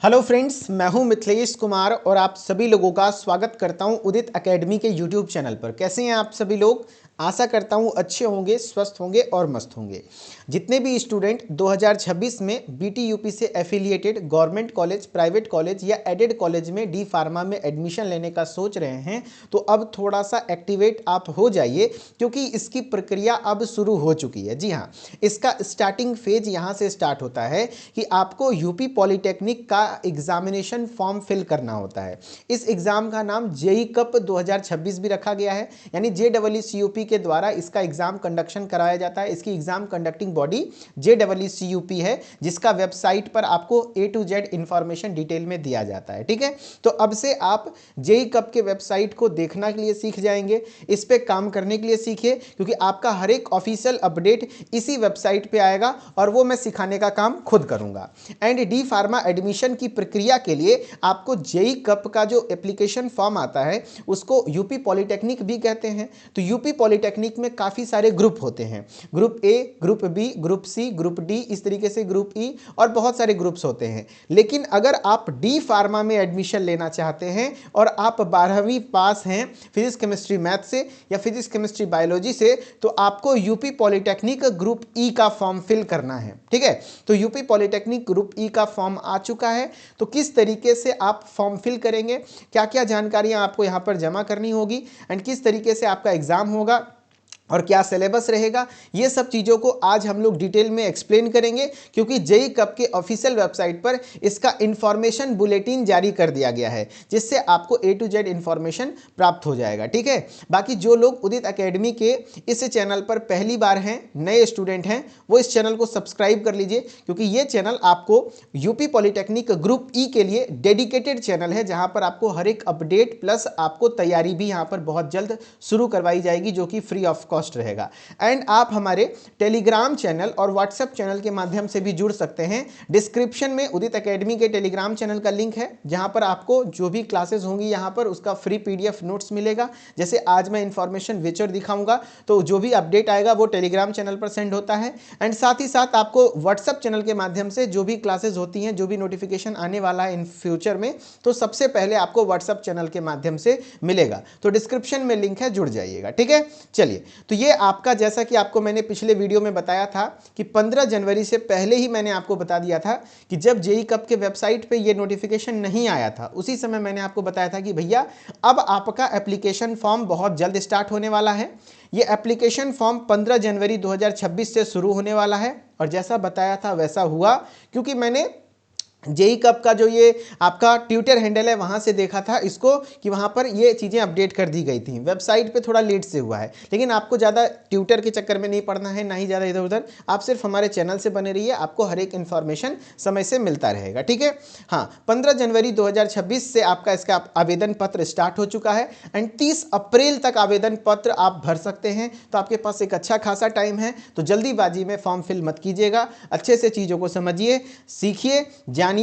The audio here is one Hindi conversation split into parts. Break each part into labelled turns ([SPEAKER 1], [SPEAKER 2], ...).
[SPEAKER 1] हेलो फ्रेंड्स, मैं हूं मिथिलेश कुमार और आप सभी लोगों का स्वागत करता हूं उदित एकेडमी के यूट्यूब चैनल पर। कैसे हैं आप सभी लोग? आशा करता हूं अच्छे होंगे, स्वस्थ होंगे और मस्त होंगे। जितने भी स्टूडेंट 2026 में बीटीयूपी से affiliated government college, private college या एडेड कॉलेज में डी फार्मा में एडमिशन लेने का सोच रहे हैं, तो अब थोड़ा सा एक्टिवेट आप हो जाइए, क्योंकि इसकी प्रक्रिया अब शुरू हो चुकी है। जी हाँ, इसका स्टार्टिंग फेज यहाँ से स्टार्ट होता है कि आपको यूपी पॉलिटेक्निक का एग्जामिनेशन फॉर्म फिल करना होता है। इस एग्जाम का नाम जेई कप 2026 भी रखा गया है, यानी JEE-CUP के द्वारा इसका एग्जाम कंडक्शन कराया जाता है। इसकी एग्जाम कंडक्टिंग बॉडी JEE-CUP है, जिसका वेबसाइट पर आपको A to Z information detail में दिया जाता है। ठीक है, तो अब से आप जेई कप के वेबसाइट को देखना के लिए सीख जाएंगे, इस पे काम करने के लिए सीखिए, क्योंकि आपका हर एक ऑफिशियल अपडेट इसी वेबसाइट पे आएगा और वो मैं सिखाने का काम खुद करूंगा। एंड डी फार्मा एडमिशन की प्रक्रिया के लिए आपको जेई कप का जो एप्लीकेशन फॉर्म आता है उसको यूपी पॉलिटेक्निक भी कहते हैं। तो यूपी पॉलिटेक्निक में काफ़ी सारे ग्रुप होते हैं, group A, group B, group C, group D, इस तरीके से ग्रुप ई और बहुत सारे ग्रुप्स होते हैं। लेकिन अगर आप डी फार्मा में एडमिशन लेना चाहते हैं और आप 12वीं पास हैं फिजिक्स केमिस्ट्री मैथ से या फिजिक्स केमिस्ट्री बायोलॉजी से, तो आपको यूपी पॉलिटेक्निक ग्रुप ई का फॉर्म फिल करना है। ठीक है, तो यूपी पॉलिटेक्निक ग्रुप ई का फॉर्म आ चुका है। तो किस तरीके से आप फॉर्म फिल करेंगे, क्या क्या जानकारियां आपको यहां पर जमा करनी होगी एंड किस तरीके से आपका एग्जाम होगा और क्या सिलेबस रहेगा, ये सब चीज़ों को आज हम लोग डिटेल में एक्सप्लेन करेंगे, क्योंकि जेई कप के ऑफिशियल वेबसाइट पर इसका इंफॉर्मेशन बुलेटिन जारी कर दिया गया है, जिससे आपको A to Z इंफॉर्मेशन प्राप्त हो जाएगा। ठीक है, बाकी जो लोग उदित एकेडमी के इस चैनल पर पहली बार हैं, नए स्टूडेंट हैं, वो इस चैनल को सब्सक्राइब कर लीजिए, क्योंकि ये चैनल आपको यूपी पॉलिटेक्निक ग्रुप ई के लिए डेडिकेटेड चैनल है, जहाँ पर आपको हर एक अपडेट प्लस आपको तैयारी भी यहाँ पर बहुत जल्द शुरू करवाई जाएगी, जो कि फ्री ऑफ कॉस्ट रहेगा। एंड आप हमारे टेलीग्राम चैनल और व्हाट्सएप चैनल के माध्यम से भी जुड़ सकते हैं। डिस्क्रिप्शन में उदित एकेडमी के टेलीग्राम चैनल का लिंक है, जहां पर आपको जो भी क्लासेस होंगी यहां पर उसका फ्री PDF नोट्स मिलेगा। जैसे आज मैं इंफॉर्मेशन विचर दिखाऊंगा, तो जो भी अपडेट आएगा वो टेलीग्राम चैनल पर सेंड होता है। एंड साथ ही साथ आपको व्हाट्सएप चैनल के माध्यम से जो भी क्लासेस होती हैं, जो भी नोटिफिकेशन आने वाला है इन फ्यूचर में, तो सबसे पहले आपको व्हाट्सएप चैनल के माध्यम से मिलेगा। तो डिस्क्रिप्शन में लिंक है, जुड़ जाइएगा। ठीक है, चलिए, तो ये आपका, जैसा कि आपको मैंने पिछले वीडियो में बताया था कि 15 जनवरी से पहले ही मैंने आपको बता दिया था कि जब जेई कप के वेबसाइट पे ये नोटिफिकेशन नहीं आया था, उसी समय मैंने आपको बताया था कि भैया अब आपका एप्लीकेशन फॉर्म बहुत जल्द स्टार्ट होने वाला है। ये एप्लीकेशन फॉर्म 15 जनवरी 2026 से शुरू होने वाला है, और जैसा बताया था वैसा हुआ, क्योंकि मैंने जेई कप का जो ये आपका ट्विटर हैंडल है वहां से देखा था इसको, कि वहां पर ये चीज़ें अपडेट कर दी गई थी। वेबसाइट पे थोड़ा लेट से हुआ है, लेकिन आपको ज़्यादा ट्विटर के चक्कर में नहीं पड़ना है, ना ही ज़्यादा इधर उधर। आप सिर्फ हमारे चैनल से बने रहिए, आपको हर एक इन्फॉर्मेशन समय से मिलता रहेगा। ठीक है, हाँ, 15 जनवरी 2026 से आपका इसका आवेदन पत्र स्टार्ट हो चुका है एंड 30 अप्रैल तक आवेदन पत्र आप भर सकते हैं। तो आपके पास एक अच्छा खासा टाइम है, तो जल्दीबाजी में फॉर्म फिल मत कीजिएगा, अच्छे से चीज़ों को समझिए, सीखिए, जानिए,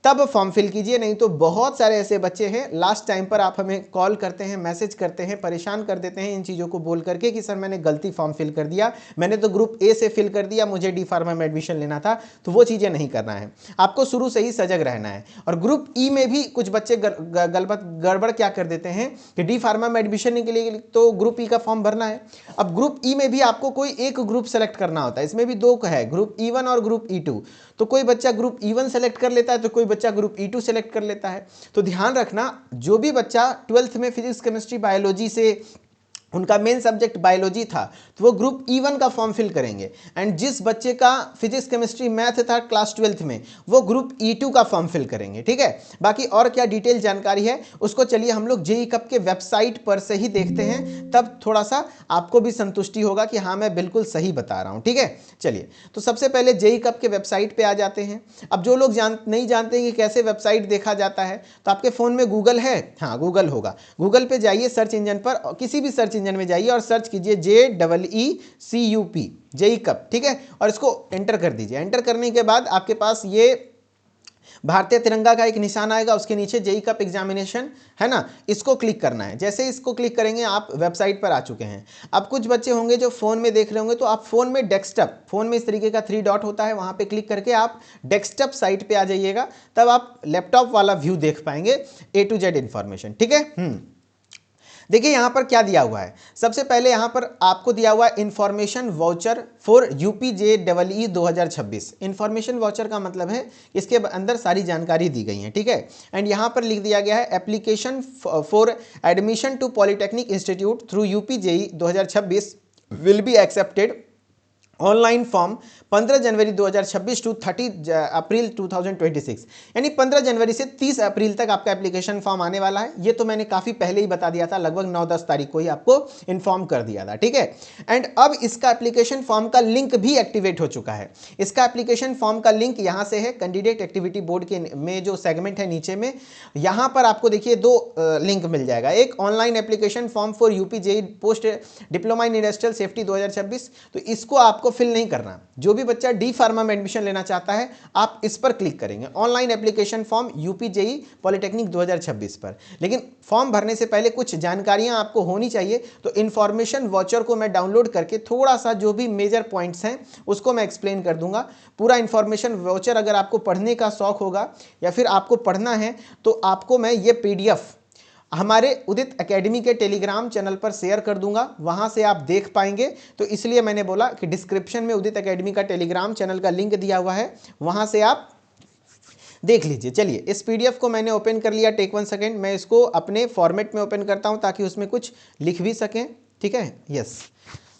[SPEAKER 1] तब फॉर्म फिल कीजिए। नहीं तो बहुत सारे ऐसे बच्चे हैं, लास्ट टाइम पर आप हमें कॉल करते हैं, मैसेज करते हैं, परेशान कर देते हैं इन चीज़ों को बोल करके कि सर मैंने गलती फॉर्म फिल कर दिया, मैंने तो ग्रुप ए से फिल कर दिया, मुझे डी फार्मा में एडमिशन लेना था। तो वो चीज़ें नहीं करना है, आपको शुरू से ही सजग रहना है। और ग्रुप ई में भी कुछ बच्चे गड़बड़ क्या कर देते हैं कि डी फार्मा में एडमिशन के लिए तो ग्रुप ई का फॉर्म भरना है। अब ग्रुप ई में भी आपको कोई एक ग्रुप सेलेक्ट करना होता है, इसमें भी दो है, ग्रुप E1 और ग्रुप E2। तो कोई बच्चा ग्रुप E1 सेलेक्ट कर लेता है, तो कोई बच्चा ग्रुप E2 सेलेक्ट कर लेता है। तो ध्यान रखना, जो भी बच्चा 12th में फिजिक्स केमिस्ट्री बायोलॉजी से उनका मेन सब्जेक्ट बायोलॉजी था, तो वो ग्रुप E1 का फॉर्म फिल करेंगे। एंड जिस बच्चे का फिजिक्स केमिस्ट्री मैथ था क्लास 12th में, वो ग्रुप E2 का फॉर्म फिल करेंगे। ठीक है, बाकी और क्या डिटेल जानकारी है उसको चलिए हम लोग जेई कप के वेबसाइट पर से ही देखते हैं, तब थोड़ा सा आपको भी संतुष्टि होगा कि हाँ मैं बिल्कुल सही बता रहा हूँ। ठीक है, चलिए, तो सबसे पहले जेई कप के वेबसाइट पर आ जाते हैं। अब जो लोग नहीं जानते कि कैसे वेबसाइट देखा जाता है, तो आपके फ़ोन में गूगल है, हाँ गूगल होगा, गूगल पे जाइए, सर्च इंजन पर किसी भी सर्च इंजन में जाइए और सर्च कीजिए JEE-CUP, जेई कप। ठीक है, और इसको एंटर कर दीजिए। एंटर करने के बाद आपके पास ये भारतीय तिरंगा का एक निशान आएगा, उसके नीचे जेई कप एग्जामिनेशन है ना, इसको क्लिक करना है। जैसे इसको क्लिक करेंगे आप वेबसाइट पर आ चुके हैं। अब कुछ बच्चे होंगे जो फ़ोन में देख रहे होंगे, तो आप फ़ोन में डेस्कटॉप, फ़ोन में इस तरीके का 3 डॉट होता है, वहाँ पे क्लिक करके आप डेस्कटॉप साइट पे आ जाइएगा, तब आप लैपटॉप वाला व्यू देख पाएंगे A to Z इन्फॉर्मेशन। ठीक है। देखिए यहाँ पर क्या दिया हुआ है। सबसे पहले यहाँ पर आपको दिया हुआ है information voucher for UPJEE 2026। Information voucher का मतलब है इसके अंदर सारी जानकारी दी गई है। ठीक है। एंड यहाँ पर लिख दिया गया है application for admission to polytechnic institute through UPJEE 2026 will be accepted online form 15 January 2026 to 30 April 2026। यानी 15 जनवरी से 30 अप्रैल तक आपका एप्लीकेशन फॉर्म आने वाला है। ये तो मैंने काफ़ी पहले ही बता दिया था, लगभग 9-10 तारीख को ही आपको इन्फॉर्म कर दिया था। ठीक है। एंड अब इसका एप्लीकेशन फॉर्म का लिंक भी एक्टिवेट हो चुका है। इसका एप्लीकेशन फॉर्म का लिंक यहाँ से है, कैंडिडेट एक्टिविटी बोर्ड के में जो सेगमेंट है नीचे में, यहाँ पर आपको देखिए 2 लिंक मिल जाएगा। एक online application form for UPJEE post diploma in industrial safety 2026, तो इसको आपको फिल नहीं करना। जो भी बच्चा डी फार्मा में एडमिशन लेना चाहता है, आप इस पर क्लिक करेंगे, online application form UPJEE polytechnic 2026 पर। लेकिन फॉर्म भरने से पहले कुछ जानकारियां आपको होनी चाहिए, तो इन्फॉर्मेशन वाउचर को मैं डाउनलोड करके थोड़ा सा जो भी मेजर पॉइंट्स हैं उसको मैं एक्सप्लेन कर दूंगा। पूरा इन्फॉर्मेशन वाउचर अगर आपको पढ़ने का शौक होगा या फिर आपको पढ़ना है, तो आपको मैं ये PDF हमारे उदित एकेडमी के टेलीग्राम चैनल पर शेयर कर दूंगा, वहां से आप देख पाएंगे। तो इसलिए मैंने बोला कि डिस्क्रिप्शन में उदित एकेडमी का टेलीग्राम चैनल का लिंक दिया हुआ है, वहां से आप देख लीजिए। चलिए, इस PDF को मैंने ओपन कर लिया, टेक 1 सेकेंड। मैं इसको अपने फॉर्मेट में ओपन करता हूं ताकि उसमें कुछ लिख भी सकें। ठीक है, यस।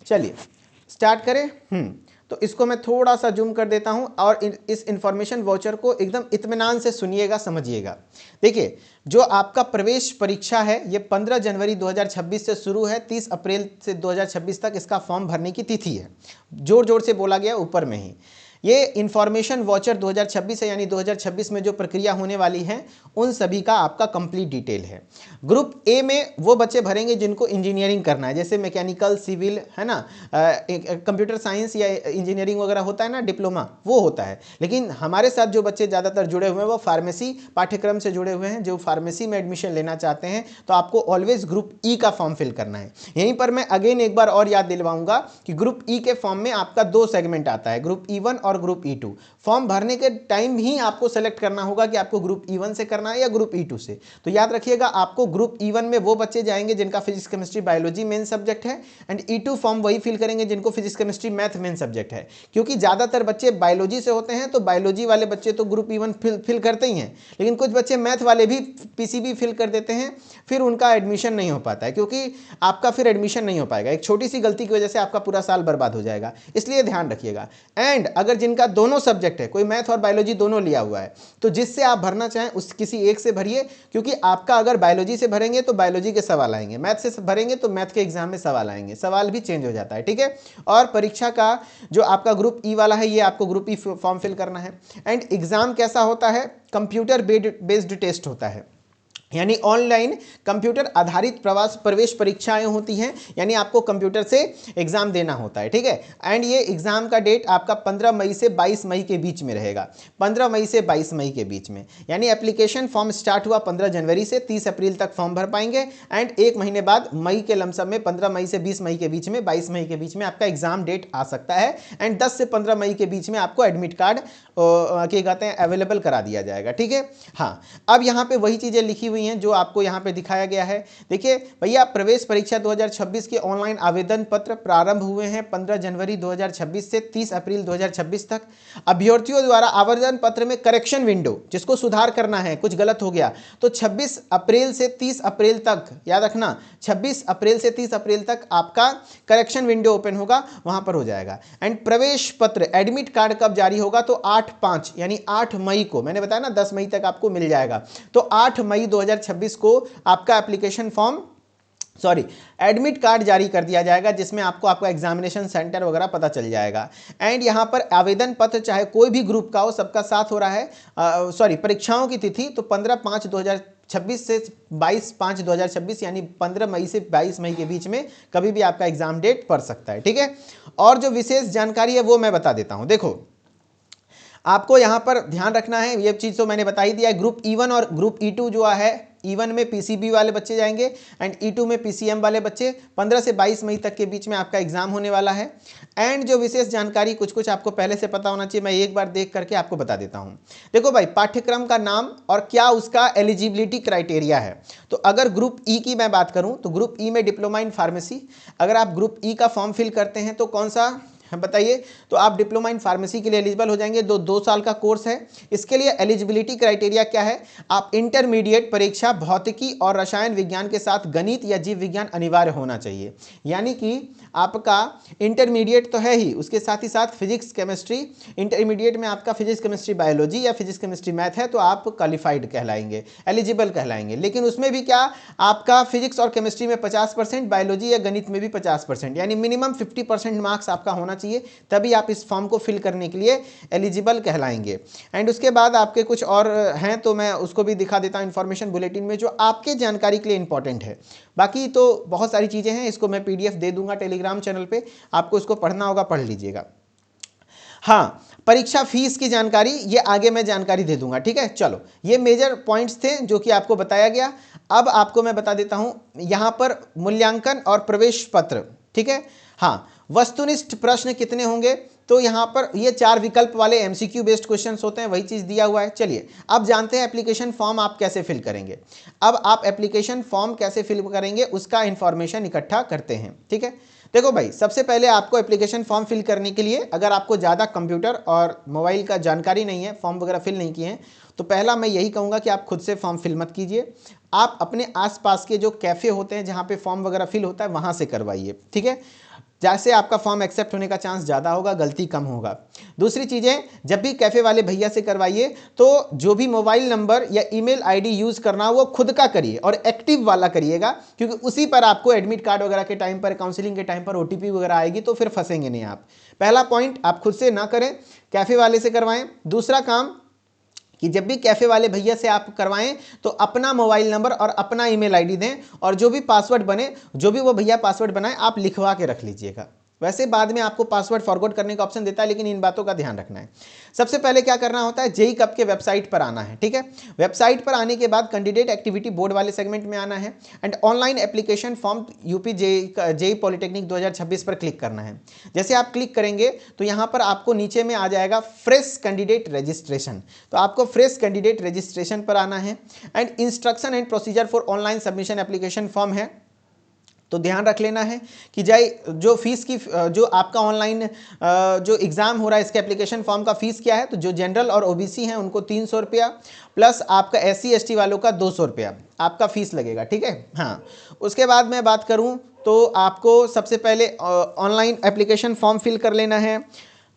[SPEAKER 1] चलिए स्टार्ट करें। तो इसको मैं थोड़ा सा जूम कर देता हूं और इस इंफॉर्मेशन वाउचर को एकदम इत्मीनान से सुनिएगा, समझिएगा। देखिए, जो आपका प्रवेश परीक्षा है ये 15 जनवरी 2026 से शुरू है, 30 अप्रैल से 2026 तक इसका फॉर्म भरने की तिथि है। जोर जोर से बोला गया ऊपर में ही। ये इन्फॉर्मेशन वाउचर 2026 है, यानी 2026 में जो प्रक्रिया होने वाली है उन सभी का आपका कंप्लीट डिटेल है। ग्रुप A में वो बच्चे भरेंगे जिनको इंजीनियरिंग करना है, जैसे मैकेनिकल, सिविल, है ना, कंप्यूटर साइंस या इंजीनियरिंग वगैरह होता है ना, डिप्लोमा, वो होता है। लेकिन हमारे साथ जो बच्चे ज़्यादातर जुड़े हुए हैं वो फार्मेसी पाठ्यक्रम से जुड़े हुए हैं। जो फार्मेसी में एडमिशन लेना चाहते हैं तो आपको ऑलवेज ग्रुप E का फॉर्म फिल करना है। यहीं पर मैं अगेन एक बार और याद दिलवाऊंगा कि ग्रुप E के फॉर्म में आपका 2 सेगमेंट आता है, ग्रुप E1 और ग्रुप E2। फॉर्म भरने के टाइम ही आपको सेलेक्ट करना होगा कि आपको ग्रुप E1 से करना है या ग्रुप E2 से। तो याद रखिएगा, आपको ग्रुप E1 में वो बच्चे जाएंगे जिनका physics chemistry biology main subject है, एंड E2 फॉर्म वही फिल करेंगे जिनको physics chemistry math main subject है। क्योंकि ज़्यादातर बच्चे बायोलॉजी से होते हैं, तो बायोलॉजी वाले बच्चे तो ग्रुप E1 फिल करते ही हैं, लेकिन कुछ बच्चे मैथ वाले भी PCB फिल कर देते हैं, फिर उनका एडमिशन नहीं हो पाता है, क्योंकि आपका फिर एडमिशन नहीं हो पाएगा। एक छोटी सी गलती की वजह से आपका पूरा साल बर्बाद हो जाएगा, इसलिए ध्यान रखिएगा। एंड अगर जिनका दोनों सब्जेक्ट है, कोई मैथ और बायोलॉजी दोनों लिया हुआ है, तो जिससे आप भरना चाहें उस किसी एक से भरिए, क्योंकि आपका अगर बायोलॉजी से भरेंगे तो बायोलॉजी के सवाल आएंगे, मैथ से भरेंगे तो मैथ के एग्जाम में सवाल आएंगे, सवाल भी चेंज हो जाता है। ठीक है। और परीक्षा का जो आपका ग्रुप E वाला है, ये आपको ग्रुप E फॉर्म फिल करना है। एंड एग्जाम कैसा होता है, कंप्यूटर बेस्ड टेस्ट होता है, यानी ऑनलाइन कंप्यूटर आधारित प्रवेश परीक्षाएं होती हैं, यानी आपको कंप्यूटर से एग्जाम देना होता है। ठीक है। एंड ये एग्जाम का डेट आपका 15 मई से 22 मई के बीच में रहेगा, 15 मई से 22 मई के बीच में। यानी एप्लीकेशन फॉर्म स्टार्ट हुआ 15 जनवरी से, 30 अप्रैल तक फॉर्म भर पाएंगे, एंड एक महीने बाद मई के लमसम में 15 मई से 20 मई के बीच में, 22 मई के बीच में आपका एग्जाम डेट आ सकता है। एंड 10 से 15 मई के बीच में आपको एडमिट कार्ड क्या कहते हैं अवेलेबल करा दिया जाएगा। ठीक है। हाँ, अब यहाँ पे वही चीज़ें लिखी हुई हैं जो आपको यहाँ पे दिखाया गया है। देखिए भैया, प्रवेश परीक्षा 2026 के ऑनलाइन आवेदन पत्र प्रारंभ हुए हैं 15 जनवरी 2026 से 30 अप्रैल 2026 तक। अभ्यर्थियों द्वारा आवेदन पत्र में करेक्शन विंडो, जिसको सुधार करना है, कुछ गलत हो गया तो 26 अप्रैल से 30 अप्रैल तक, याद रखना 26 अप्रैल से 30 अप्रैल तक आपका करेक्शन विंडो ओपन होगा, वहां पर हो जाएगा। एंड प्रवेश पत्र एडमिट कार्ड कब जारी होगा, तो 8/5 यानी 8 मई को, मैंने बताया ना 10 मई तक आपको मिल जाएगा, तो 8 मई 2026 को आपका एप्लीकेशन फॉर्म एडमिट कार्ड जारी कर दिया जाएगा, जिसमें आपको आपका एग्जामिनेशन सेंटर वगैरह पता चल जाएगा। एंड यहाँ पर आवेदन पत्र चाहे कोई भी ग्रुप का हो, सबका साथ हो रहा है। परीक्षाओं की तिथि तो 15/5/2026 से 22/5/2026, यानी 15 मई से 22 मई के बीच में कभी भी आपका एग्जाम डेट पड़ सकता है। ठीक है। और जो विशेष जानकारी है वो मैं बता देता हूँ। देखो, आपको यहाँ पर ध्यान रखना है, ये चीज़ तो मैंने बता ही दिया है। ग्रुप E1 और ग्रुप E2 जो है, E1 में PCB वाले बच्चे जाएंगे एंड E2 में PCM वाले बच्चे। 15 से 22 मई तक के बीच में आपका एग्जाम होने वाला है। एंड जो विशेष जानकारी कुछ कुछ आपको पहले से पता होना चाहिए, मैं एक बार देख करके आपको बता देता हूँ। देखो भाई, पाठ्यक्रम का नाम और क्या उसका एलिजिबिलिटी क्राइटेरिया है। तो अगर ग्रुप ई की मैं बात करूँ तो ग्रुप ई में डिप्लोमा इन फार्मेसी, अगर आप ग्रुप ई का फॉर्म फिल करते हैं तो कौन सा बताइए, तो आप डिप्लोमा इन फार्मेसी के लिए एलिजिबल हो जाएंगे। 2 साल का कोर्स है। इसके लिए एलिजिबिलिटी क्राइटेरिया क्या है, आप इंटरमीडिएट परीक्षा भौतिकी और रसायन विज्ञान के साथ गणित या जीव विज्ञान अनिवार्य होना चाहिए। यानी कि आपका इंटरमीडिएट तो है ही, उसके साथ ही साथ फिजिक्स केमिस्ट्री, इंटरमीडिएट में आपका फिजिक्स केमिस्ट्री बायोलॉजी या फिजिक्स केमिस्ट्री मैथ है तो आप क्वालिफाइड कहलाएंगे, एलिजिबल कहलाएंगे। लेकिन उसमें भी क्या, आपका फिजिक्स और केमिस्ट्री में 50%, बायोलॉजी या गणित में भी 50%, यानी मिनिमम 50% मार्क्स आपका होना चाहिए, तभी आप इस फॉर्म को फिल करने के लिए एलिजिबल कहलाएंगे। एंड उसके बाद आपके कुछ और हैं तो मैं उसको भी दिखा देता हूँ इन्फॉर्मेशन बुलेटिन में, जो आपके जानकारी के लिए इंपॉर्टेंट है। बाकी तो बहुत सारी चीज़ें हैं, इसको मैं PDF दे दूंगा टेलीग्राम चैनल पे, आपको इसको पढ़ना होगा, पढ़ लीजिएगा। हाँ, परीक्षा फीस की जानकारी ये आगे मैं जानकारी दे दूंगा, ठीक है। चलो, ये मेजर पॉइंट्स थे जो कि आपको बताया गया। अब आपको मैं बता देता हूं यहां पर मूल्यांकन और प्रवेश पत्र, ठीक है। हाँ, वस्तुनिष्ठ प्रश्न कितने होंगे, तो यहां पर ये 4 विकल्प वाले MCQ बेस्ड क्वेश्चंस होते हैं, वही चीज दिया हुआ है। चलिए अब जानते हैं एप्लीकेशन फॉर्म आप कैसे फिल करेंगे। अब आप एप्लीकेशन फॉर्म कैसे फिल करेंगे उसका इंफॉर्मेशन इकट्ठा करते हैं, ठीक है। देखो भाई, सबसे पहले आपको एप्लीकेशन फॉर्म फिल करने के लिए, अगर आपको ज़्यादा कंप्यूटर और मोबाइल का जानकारी नहीं है, फॉर्म वगैरह फिल नहीं किए हैं, तो पहला मैं यही कहूँगा कि आप खुद से फॉर्म फिल मत कीजिए। आप अपने आसपास के जो कैफ़े होते हैं जहाँ पे फॉर्म वगैरह फिल होता है वहाँ से करवाइए, ठीक है। जैसे आपका फॉर्म एक्सेप्ट होने का चांस ज़्यादा होगा, गलती कम होगा। दूसरी चीज़ें, जब भी कैफ़े वाले भैया से करवाइए तो जो भी मोबाइल नंबर या ईमेल आईडी यूज़ करना वो खुद का करिए और एक्टिव वाला करिएगा, क्योंकि उसी पर आपको एडमिट कार्ड वगैरह के टाइम पर, काउंसलिंग के टाइम पर OTP वगैरह आएगी तो फिर फंसेंगे नहीं आप। पहला पॉइंट, आप खुद से ना करें, कैफ़े वाले से करवाएं। दूसरा काम कि जब भी कैफ़े वाले भैया से आप करवाएं तो अपना मोबाइल नंबर और अपना ईमेल आईडी दें, और जो भी पासवर्ड बने, जो भी वो भैया पासवर्ड बनाए, आप लिखवा के रख लीजिएगा। वैसे बाद में आपको पासवर्ड फॉरगॉट करने का ऑप्शन देता है, लेकिन इन बातों का ध्यान रखना है। सबसे पहले क्या करना होता है, JEE कप के वेबसाइट पर आना है, ठीक है। वेबसाइट पर आने के बाद कैंडिडेट एक्टिविटी बोर्ड वाले सेगमेंट में आना है and online application form UP JEE polytechnic 2026 पर क्लिक करना है। जैसे आप क्लिक करेंगे तो यहाँ पर आपको नीचे में आ जाएगा फ्रेश कैंडिडेट रजिस्ट्रेशन, तो आपको फ्रेश कैंडिडेट रजिस्ट्रेशन पर आना है and instruction and procedure for online submission application form है। तो ध्यान रख लेना है कि जो फीस की, जो आपका ऑनलाइन जो एग्ज़ाम हो रहा है, इसके एप्लीकेशन फॉर्म का फीस क्या है, तो जो जनरल और OBC हैं उनको 300 रुपया, प्लस आपका SC ST वालों का 200 रुपया आपका फीस लगेगा, ठीक है। हाँ, उसके बाद मैं बात करूँ तो आपको सबसे पहले ऑनलाइन एप्लीकेशन फॉर्म फिल कर लेना है।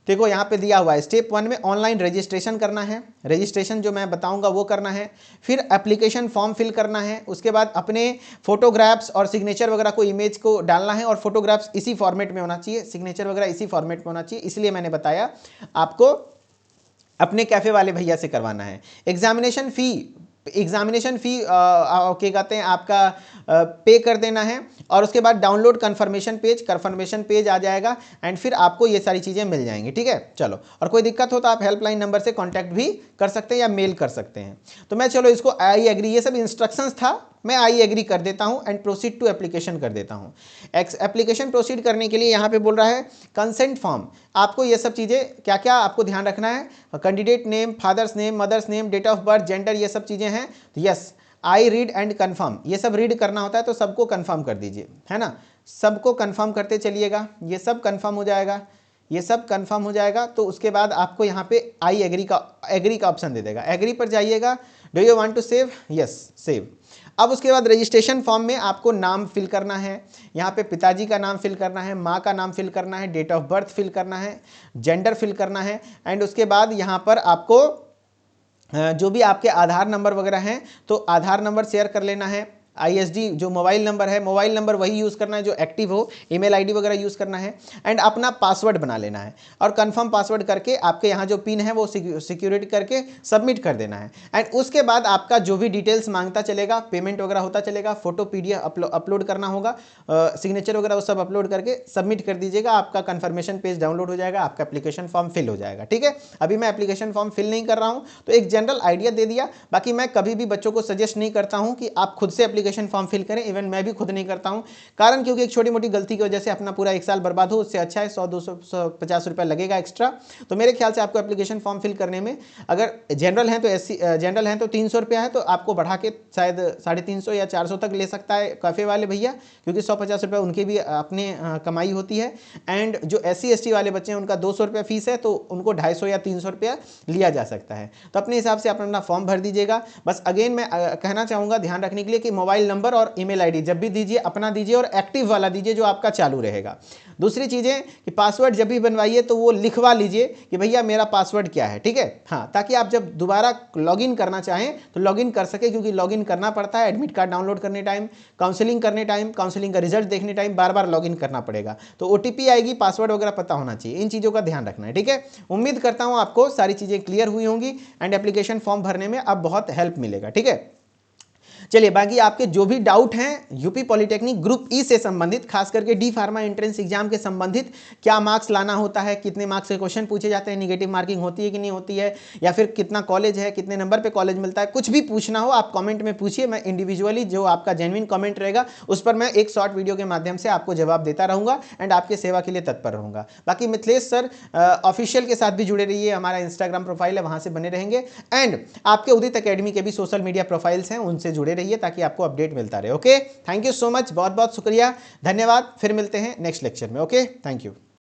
[SPEAKER 1] देखो यहाँ पे दिया हुआ है, स्टेप 1 में ऑनलाइन रजिस्ट्रेशन करना है, रजिस्ट्रेशन जो मैं बताऊंगा वो करना है। फिर एप्लीकेशन फॉर्म फिल करना है, उसके बाद अपने फोटोग्राफ्स और सिग्नेचर वगैरह को, इमेज को डालना है, और फोटोग्राफ्स इसी फॉर्मेट में होना चाहिए, सिग्नेचर वगैरह इसी फॉर्मेट में होना चाहिए, इसलिए मैंने बताया आपको अपने कैफ़े वाले भैया से करवाना है। एग्जामिनेशन फ़ी क्या कहते हैं आपका पे कर देना है, और उसके बाद डाउनलोड कन्फर्मेशन पेज आ जाएगा एंड फिर आपको ये सारी चीज़ें मिल जाएंगी, ठीक है। चलो, और कोई दिक्कत हो तो आप हेल्पलाइन नंबर से कांटेक्ट भी कर सकते हैं या मेल कर सकते हैं। तो मैं चलो इसको आई एग्री, ये सब इंस्ट्रक्शंस था, मैं आई एग्री कर देता हूं एंड प्रोसीड टू एप्लीकेशन कर देता हूं। एप्लीकेशन प्रोसीड करने के लिए यहाँ पे बोल रहा है कंसेंट फॉर्म। आपको ये सब चीज़ें क्या क्या आपको ध्यान रखना है, candidate name, father's name, mother's name, date of birth, gender, ये सब चीज़ें हैं। Yes, I read and confirm, ये सब रीड करना होता है, तो सबको कन्फर्म कर दीजिए, है ना। सबको कन्फर्म करते चलिएगा, ये सब कन्फर्म हो जाएगा, ये सब कन्फर्म हो जाएगा। तो उसके बाद आपको यहाँ पे आई एग्री का ऑप्शन दे देगा, एग्री पर जाइएगा। Do you want to save, yes save. अब उसके बाद रजिस्ट्रेशन फॉर्म में आपको नाम फिल करना है, यहाँ पे पिताजी का नाम फिल करना है, माँ का नाम फिल करना है, डेट ऑफ बर्थ फिल करना है, जेंडर फिल करना है एंड उसके बाद यहाँ पर आपको जो भी आपके आधार नंबर वगैरह हैं तो आधार नंबर शेयर कर लेना है, ISD जो मोबाइल नंबर है, मोबाइल नंबर वही यूज़ करना है जो एक्टिव हो, ईमेल आईडी वगैरह यूज़ करना है एंड अपना पासवर्ड बना लेना है और कंफर्म पासवर्ड करके आपके यहाँ जो पिन है वो सिक्योरिटी करके सबमिट कर देना है। एंड उसके बाद आपका जो भी डिटेल्स मांगता चलेगा, पेमेंट वगैरह होता चलेगा, फोटो PDF अपलोड करना होगा, सिग्नेचर वगैरह वो सब अपलोड करके सबमिट कर दीजिएगा, आपका कन्फर्मेशन पेज डाउनलोड हो जाएगा, आपका एप्लीकेशन फॉर्म फिल हो जाएगा। ठीक है, अभी मैं एप्लीकेशन फॉर्म फिल नहीं कर रहा हूँ तो एक जनरल आइडिया दे दिया, बाकी मैं कभी भी बच्चों को सजेस्ट नहीं करता हूँ कि आप खुद से एप्लीकेशन फॉर्म फिल करें, इवन मैं भी खुद नहीं करता हूँ। कारण क्योंकि एक छोटी मोटी गलती की वजह से अपना पूरा एक साल बर्बाद हो, उससे अच्छा है 100-250 रुपये लगेगा एक्स्ट्रा। तो मेरे ख्याल से आपको एप्लीकेशन फॉर्म फिल करने में, अगर जनरल हैं तो जनरल हैं तो 300 रुपया है, तो आपको बढ़ा के शायद 350 या 400 तक ले सकता है कैफे वाले भैया, क्योंकि 150 रुपये उनकी भी अपने कमाई होती है। एंड जो SC ST वाले बच्चे हैं उनका 200 रुपया फीस है, तो उनको 250 या 300 रुपया लिया जा सकता है। तो अपने हिसाब से अपना फॉर्म भर दीजिएगा। बस अगेन मैं कहना चाहूँगा ध्यान रखने के लिए कि मोबाइल नंबर और ईमेल आईडी जब भी दीजिए अपना दीजिए और एक्टिव वाला दीजिए जो आपका चालू रहेगा। दूसरी चीज़ें कि पासवर्ड जब भी बनवाइए तो वो लिखवा लीजिए कि भैया मेरा पासवर्ड क्या है। ठीक है, हाँ, ताकि आप जब दोबारा लॉगिन करना चाहें तो लॉगिन कर सके, क्योंकि लॉगिन करना पड़ता है एडमिट कार्ड डाउनलोड करने टाइम, काउंसलिंग करने टाइम, काउंसलिंग का रिजल्ट देखने टाइम बार बार लॉगिन करना पड़ेगा। तो OTP आएगी, पासवर्ड वगैरह पता होना चाहिए, इन चीज़ों का ध्यान रखना है। ठीक है, उम्मीद करता हूँ आपको सारी चीज़ें क्लियर हुई होंगी एंड एप्लीकेशन फॉर्म भरने में अब बहुत हेल्प मिलेगा। ठीक है, चलिए बाकी आपके जो भी डाउट हैं यूपी पॉलिटेक्निक ग्रुप ई से संबंधित, खास करके डी फार्मा एंट्रेंस एग्जाम के संबंधित, क्या मार्क्स लाना होता है, कितने मार्क्स के क्वेश्चन पूछे जाते हैं, निगेटिव मार्किंग होती है कि नहीं होती है, या फिर कितना कॉलेज है, कितने नंबर पे कॉलेज मिलता है, कुछ भी पूछना हो आप कमेंट में पूछिए। मैं इंडिविजुअली जो आपका जेन्युइन कमेंट रहेगा उस पर मैं एक शॉर्ट वीडियो के माध्यम से आपको जवाब देता रहूँगा एंड आपके सेवा के लिए तत्पर रहूँगा। बाकी मिथिलेश सर ऑफिशियल के साथ भी जुड़े रहिए, हमारा इंस्टाग्राम प्रोफाइल है, वहाँ से बने रहेंगे एंड आपके उदित अकेडमी के भी सोशल मीडिया प्रोफाइल्स हैं, उनसे जुड़े रहिए ताकि आपको अपडेट मिलता रहे। Okay, thank you so much, बहुत बहुत शुक्रिया, धन्यवाद। फिर मिलते हैं नेक्स्ट लेक्चर में। Okay, thank you.